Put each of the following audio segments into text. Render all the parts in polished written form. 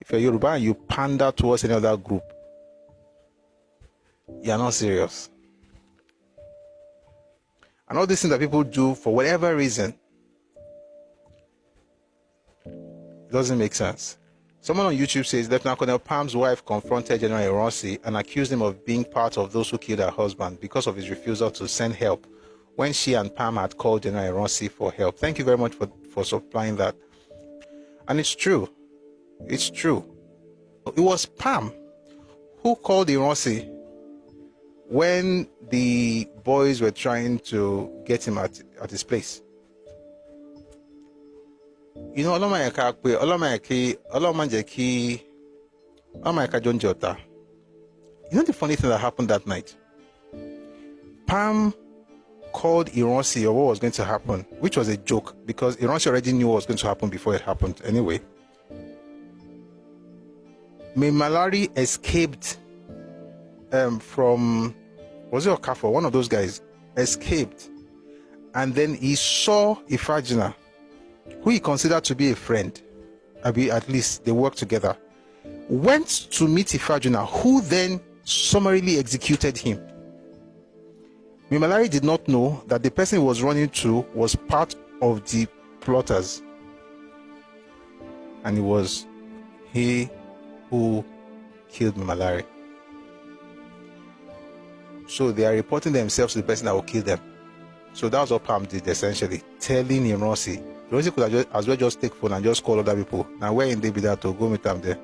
if you're Yoruba and you pander towards any other group, you're not serious. And all these things that people do for whatever reason, it doesn't make sense. Someone on YouTube says Lieutenant Colonel Palm's wife confronted General Ironsi and accused him of being part of those who killed her husband because of his refusal to send help when she and Pam had called General Ironsi for help. Thank you very much for supplying that. And it's true. It's true. It was Pam who called Ironsi when the boys were trying to get him at his place. You know, you know the funny thing that happened that night? Pam called Ironsi or what was going to happen, which was a joke because Ironsi already knew what was going to happen before it happened anyway. Malari escaped from, was it Okafor? One of those guys escaped, and then he saw Ifajina, who he considered to be a friend. At least they worked together. Went to meet Ifajina, who then summarily executed him. Malari did not know that the person he was running to was part of the plotters, and it was he who killed Malari. So they are reporting themselves to the person that will kill them. So that was what Pam did essentially, telling Ironsi. Ironsi could have as well just take phone and just call other people. Now where in they be that to go meet them there?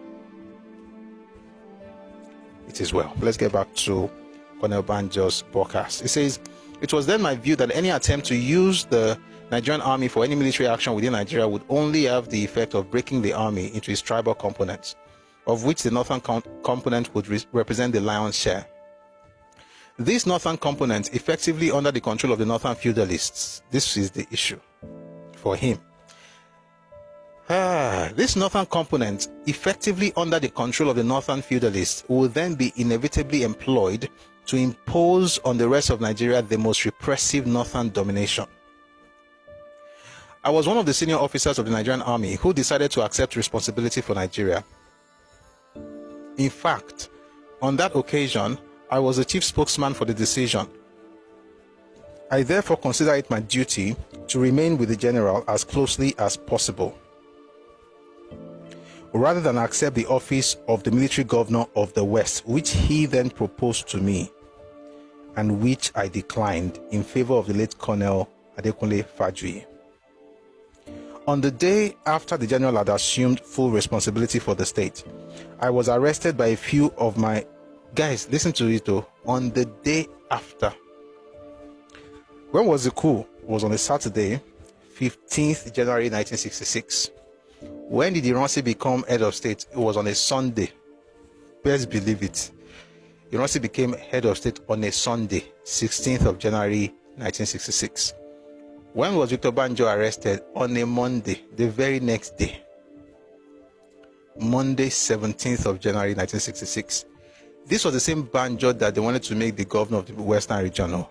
It is well. Let's get back to Colonel Banjo's broadcast. It says, it was then my view that any attempt to use the Nigerian army for any military action within Nigeria would only have the effect of breaking the army into its tribal components, of which the northern component would represent the lion's share. This northern component, effectively under the control of the northern feudalists, this is the issue for him. This northern component, effectively under the control of the northern feudalists, will then be inevitably employed to impose on the rest of Nigeria the most repressive northern domination. I was one of the senior officers of the Nigerian army who decided to accept responsibility for Nigeria. In fact, on that occasion, I was the chief spokesman for the decision. I therefore consider it my duty to remain with the general as closely as possible, rather than accept the office of the military governor of the West, which he then proposed to me, and which I declined in favor of the late Colonel Adewale Ademoyega. On the day after the general had assumed full responsibility for the state, I was arrested by a few of my guys. Listen to it though. On the day after. When was the coup? It was on a Saturday, 15th January 1966. When did Ironsi become head of state? It was on a Sunday. Best believe it. Ironsi became head of state on a Sunday, 16th of January 1966. When was Victor Banjo arrested? On a Monday, the very next day. Monday, 17th of January 1966. This was the same Banjo that they wanted to make the governor of the Western region. No.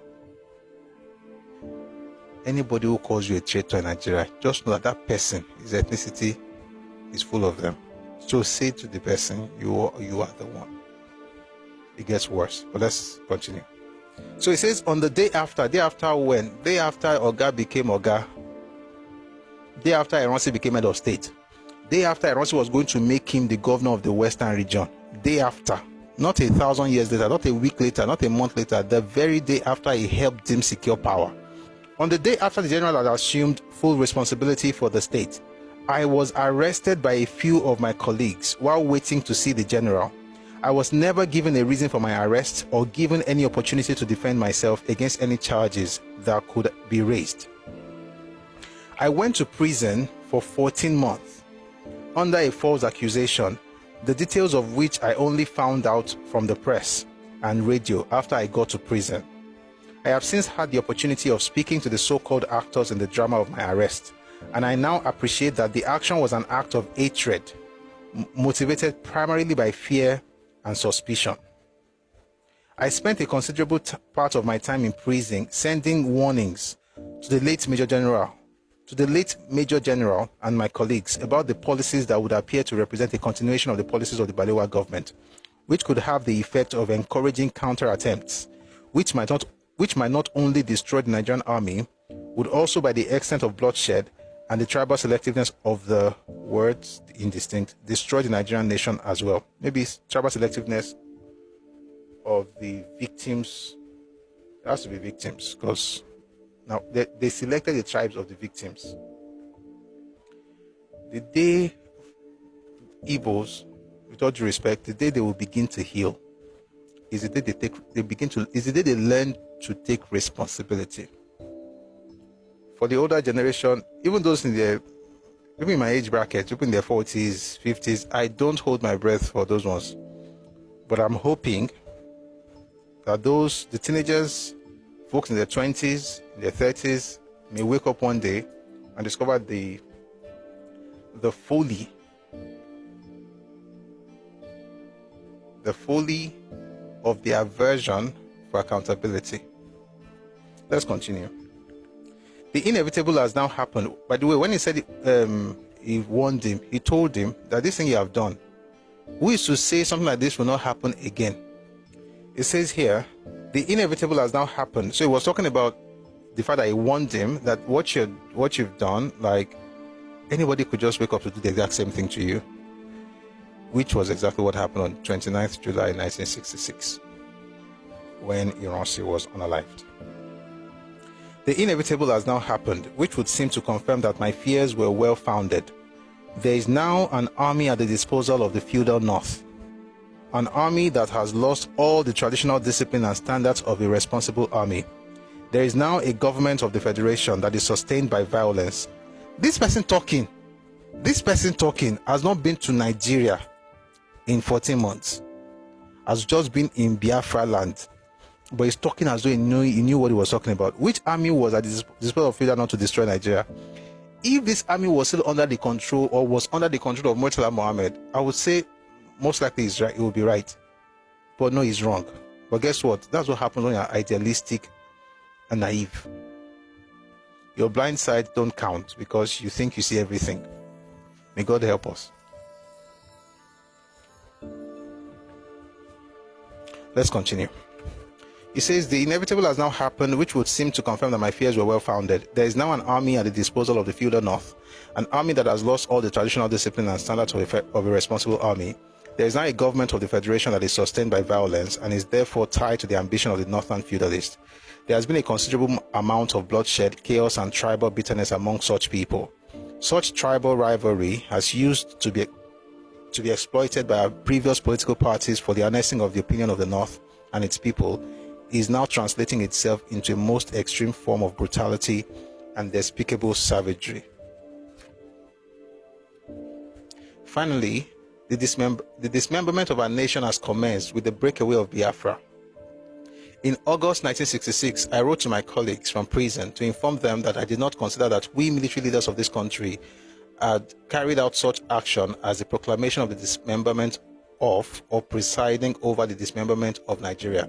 Anybody who calls you a traitor in Nigeria, just know that that person, his ethnicity is full of them. So say to the person, you are the one. It gets worse. But let's continue. So it says on the day after when? Day after Oga became Oga. Day after Ironsi became head of state. Day after Ironsi was going to make him the governor of the Western region. Day after. Not 1,000 years later, not a week later, not a month later, the very day after he helped him secure power. On the day after the general had assumed full responsibility for the state, I was arrested by a few of my colleagues while waiting to see the general. I was never given a reason for my arrest or given any opportunity to defend myself against any charges that could be raised. I went to prison for 14 months under a false accusation, the details of which I only found out from the press and radio after I got to prison. I have since had the opportunity of speaking to the so-called actors in the drama of my arrest, and I now appreciate that the action was an act of hatred, motivated primarily by fear and suspicion. I spent a considerable part of my time in prison sending warnings to the late Major General to the late Major General and my colleagues about the policies that would appear to represent a continuation of the policies of the Balewa government, which could have the effect of encouraging counter-attempts, which might not only destroy the Nigerian army, would also, by the extent of bloodshed and the tribal selectiveness of the words indistinct, destroy the Nigerian nation as well. Maybe it's tribal selectiveness of the victims. It has to be victims, because now they selected the tribes of the victims. The day Igbos, with all due respect, the day they will begin to heal is the day is the day they learn to take responsibility. For the older generation, even those even in my age bracket, even in their 40s, 50s, I don't hold my breath for those ones. But I'm hoping that the teenagers, folks in their 20s, in their 30s, may wake up one day and discover the folly of the aversion for accountability. Let's continue. The inevitable has now happened. By the way, when he said he warned him, he told him that this thing you have done, who is to say something like this will not happen again? It says here, the inevitable has now happened. So he was talking about the fact that he warned him that what you've done, like anybody could just wake up to do the exact same thing to you, which was exactly what happened on 29th July 1966 when Ironsi was unalived. The inevitable has now happened, which would seem to confirm that my fears were well founded. There is now an army at the disposal of the feudal North, an army that has lost all the traditional discipline and standards of a responsible army. There is now a government of the Federation that is sustained by violence. This person talking has not been to Nigeria in 14 months, has just been in Biafra land, but he's talking as though he knew what he was talking about. Which army was at the disposal of feudal North to destroy Nigeria? If this army was still under the control of Murtala Mohammed, I would say most likely he's right. He will be right, but no, he's wrong. But guess what? That's what happens when you're idealistic and naive. Your blind side don't count because you think you see everything. May God help us. Let's continue. He says, the inevitable has now happened, which would seem to confirm that my fears were well founded. There is now an army at the disposal of the feudal North, an army that has lost all the traditional discipline and standards of a responsible army. There is now a government of the Federation that is sustained by violence and is therefore tied to the ambition of the Northern feudalists. There has been a considerable amount of bloodshed, chaos, and tribal bitterness among such people. Such tribal rivalry has used to be exploited by our previous political parties for the harnessing of the opinion of the North and its people, is now translating itself into a most extreme form of brutality and despicable savagery. Finally, the dismemberment of our nation has commenced with the breakaway of Biafra. In August 1966, I wrote to my colleagues from prison to inform them that I did not consider that we military leaders of this country had carried out such action as the proclamation of the dismemberment of or presiding over the dismemberment of Nigeria.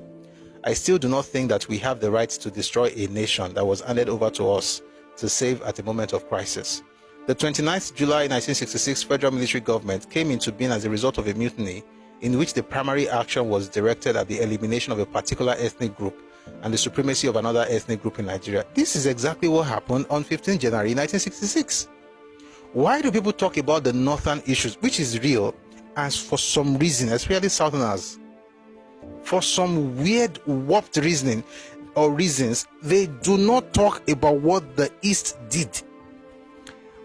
I still do not think that we have the right to destroy a nation that was handed over to us to save at a moment of crisis. The 29th July 1966 federal military government came into being as a result of a mutiny in which the primary action was directed at the elimination of a particular ethnic group and the supremacy of another ethnic group in Nigeria. This is exactly what happened on 15 January 1966. Why do people talk about the northern issues, which is real, and for some reason, especially southerners, for some weird warped reasoning or reasons, they do not talk about what the East did.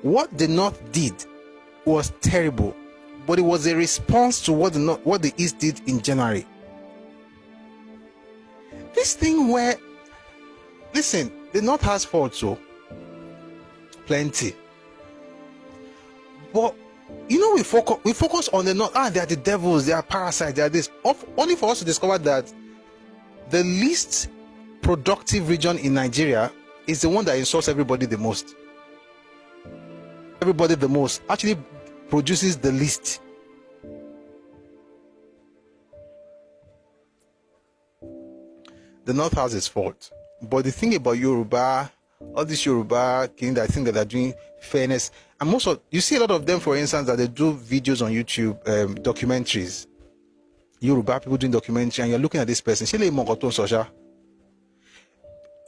What the North did was terrible, but it was a response to what the East did in January. This thing where, listen, the North has faults, so plenty, but we focus on the North. They are the devils, they are parasites, they are this. Only for us to discover that the least productive region in Nigeria is the one that insults everybody the most. Everybody the most actually produces the least. The North has its fault, but the thing about Yorùbá all these Yorùbá king that think that they're doing fairness, and most of you see a lot of them, for instance, that they do videos on YouTube, documentaries. Yorùbá people doing documentary, and you're looking at this person.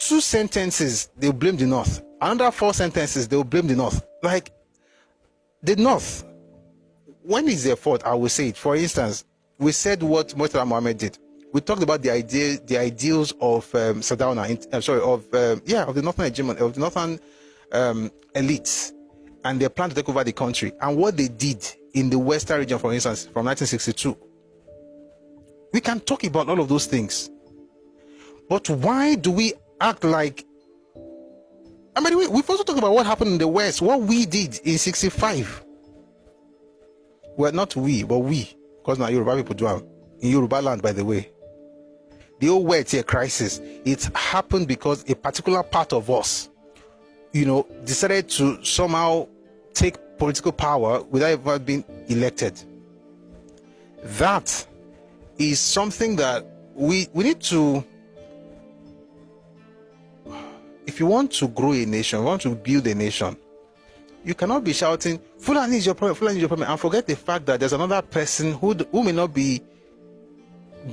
Two sentences, they'll blame the North. Another 4 sentences, they'll blame the North. Like, the North, when is their fault? I will say it. For instance, we said what Murtala Mohammed did. We talked about the ideals of Sardauna, of the Northern hegemony, of the Northern elites, and their plan to take over the country, and what they did in the Western region, for instance, from 1962. We can talk about all of those things, but why do we act like? I mean, we've also talked about what happened in the West, what we did in 65. Well, not we, but we, because now Yoruba people do have in Yoruba land, by the way. The whole West here crisis, it happened because a particular part of us, decided to somehow take political power without ever being elected. That is something that we need to. If you want to grow a nation, want to build a nation, you cannot be shouting, Fulani is your problem, Fulani is your problem, and forget the fact that there's another person who may not be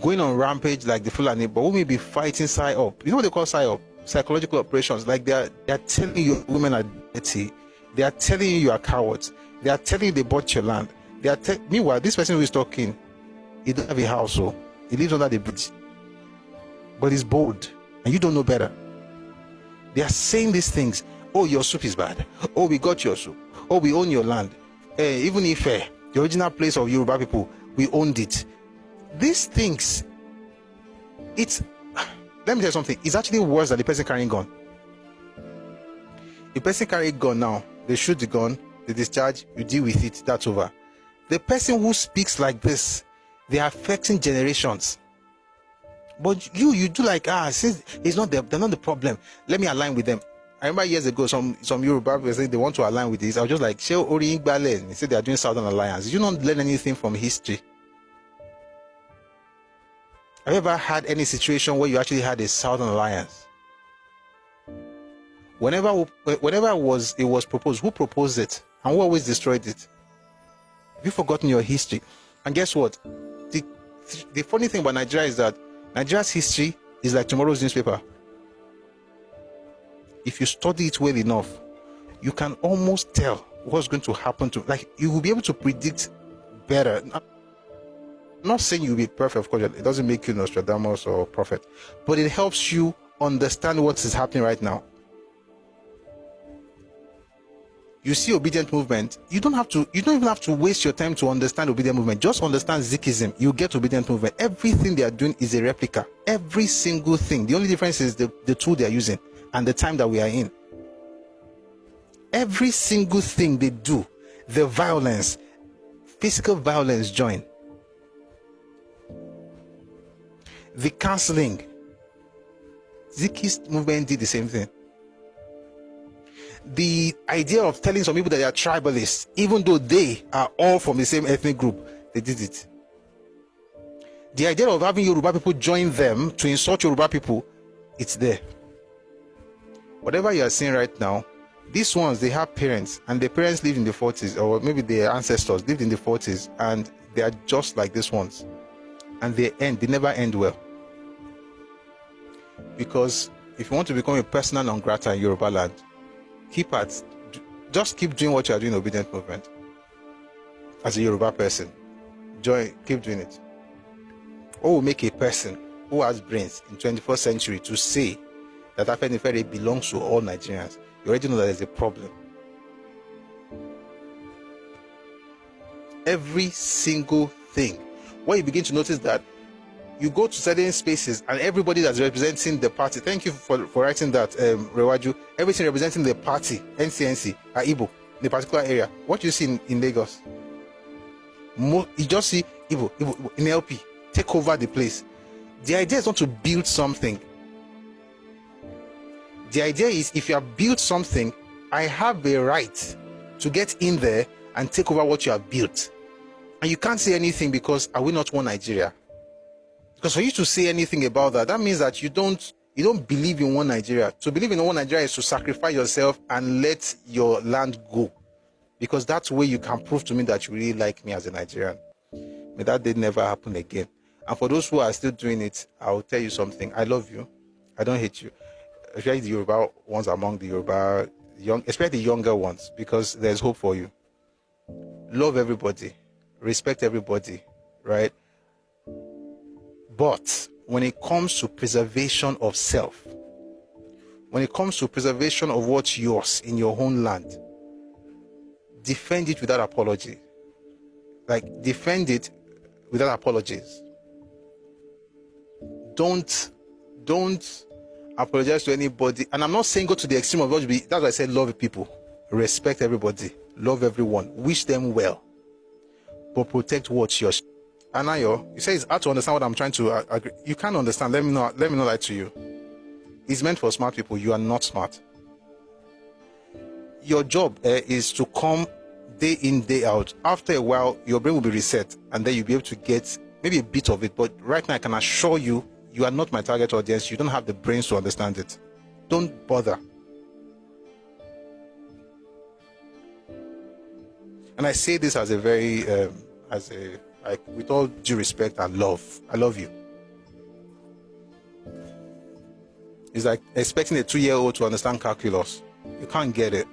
going on rampage like the Fulani, but who may be fighting PSYOP. You know what they call PSYOP? Psychological operations. Like they're telling you women are dirty. They are telling you are cowards. They are telling you they bought your land. Meanwhile, this person who is talking, he doesn't have a house, so he lives under the bridge. But he's bold, and you don't know better. They are saying these things. Oh, your soup is bad. Oh, we got your soup. Oh, we own your land. Even if the original place of Yoruba people, we owned it. These things, let me tell you something. It's actually worse than the person carrying gun. The person carrying gun now, they shoot the gun, they discharge, you deal with it, that's over. The person who speaks like this, they are affecting generations. But you do like, since they're not the problem, let me align with them. I remember years ago, some Yoruba people said they want to align with this. I was just like, they said they are doing Southern Alliance. You don't learn anything from history. Have you ever had any situation where you actually had a Southern Alliance? Whenever it was proposed, who proposed it? And who always destroyed it? Have you forgotten your history? And guess what? The funny thing about Nigeria is that Nigeria's history is like tomorrow's newspaper. If you study it well enough, you can almost tell what's going to happen to, like, you will be able to predict better. I'm not saying you'll be perfect, of course, it doesn't make you Nostradamus or prophet, but it helps you understand what is happening right now. You see obedient movement, you don't even have to waste your time to understand obedient movement. Just understand Zikism, you get obedient movement. Everything they are doing is a replica. Every single thing. The only difference is the tool they are using and the time that we are in. Every single thing they do, the violence, physical violence join. The counseling, Ziki's movement did the same thing. The idea of telling some people that they are tribalists, even though they are all from the same ethnic group, they did it. The idea of having Yoruba people join them to insult Yoruba people, it's there. Whatever you are seeing right now, these ones, they have parents, and their parents lived in the 40s, or maybe their ancestors lived in the 40s, and they are just like these ones. And they never end well. Because if you want to become a persona non grata in Yoruba land, just keep doing what you are doing in obedient movement. As a Yoruba person, keep doing it. What will make a person who has brains in 21st century to say that Afenifere belongs to all Nigerians? You already know that there's a problem. Every single thing. When you begin to notice that you go to certain spaces and everybody that's representing the party, thank you for writing that, Rewaju, everything representing the party, NCNC, are Igbo, in a particular area. What you see in Lagos, you just see Igbo in LP, take over the place. The idea is not to build something. The idea is, if you have built something, I have a right to get in there and take over what you have built. And you can't say anything because I will not want Nigeria. Because for you to say anything about that, that means that you don't You don't believe in one Nigeria. To believe in one Nigeria is to sacrifice yourself and let your land go. Because that's where you can prove to me that you really like me as a Nigerian. May that day never happen again. And for those who are still doing it, I'll tell you something. I love you. I don't hate you. Especially the Yoruba ones among the Yoruba, especially the younger ones, because there's hope for you. Love everybody. Respect everybody, right? But when it comes to preservation of self, when it comes to preservation of what's yours in your own land, defend it without apology. Like, defend it without apologies. Don't apologize to anybody. And I'm not saying go to the extreme of what be. That's why I said love people, respect everybody, love everyone, wish them well, but protect what's yours. Anayo, you say it's hard to understand what I'm trying to agree. You can't understand. Let me not lie to you. It's meant for smart people. You are not smart. Your job is to come day in, day out. After a while, your brain will be reset, and then you'll be able to get maybe a bit of it. But right now, I can assure you, you are not my target audience. You don't have the brains to understand it. Don't bother. And I say this as a very, with all due respect and love. I love you. It's like expecting a 2-year-old to understand calculus. You can't get it.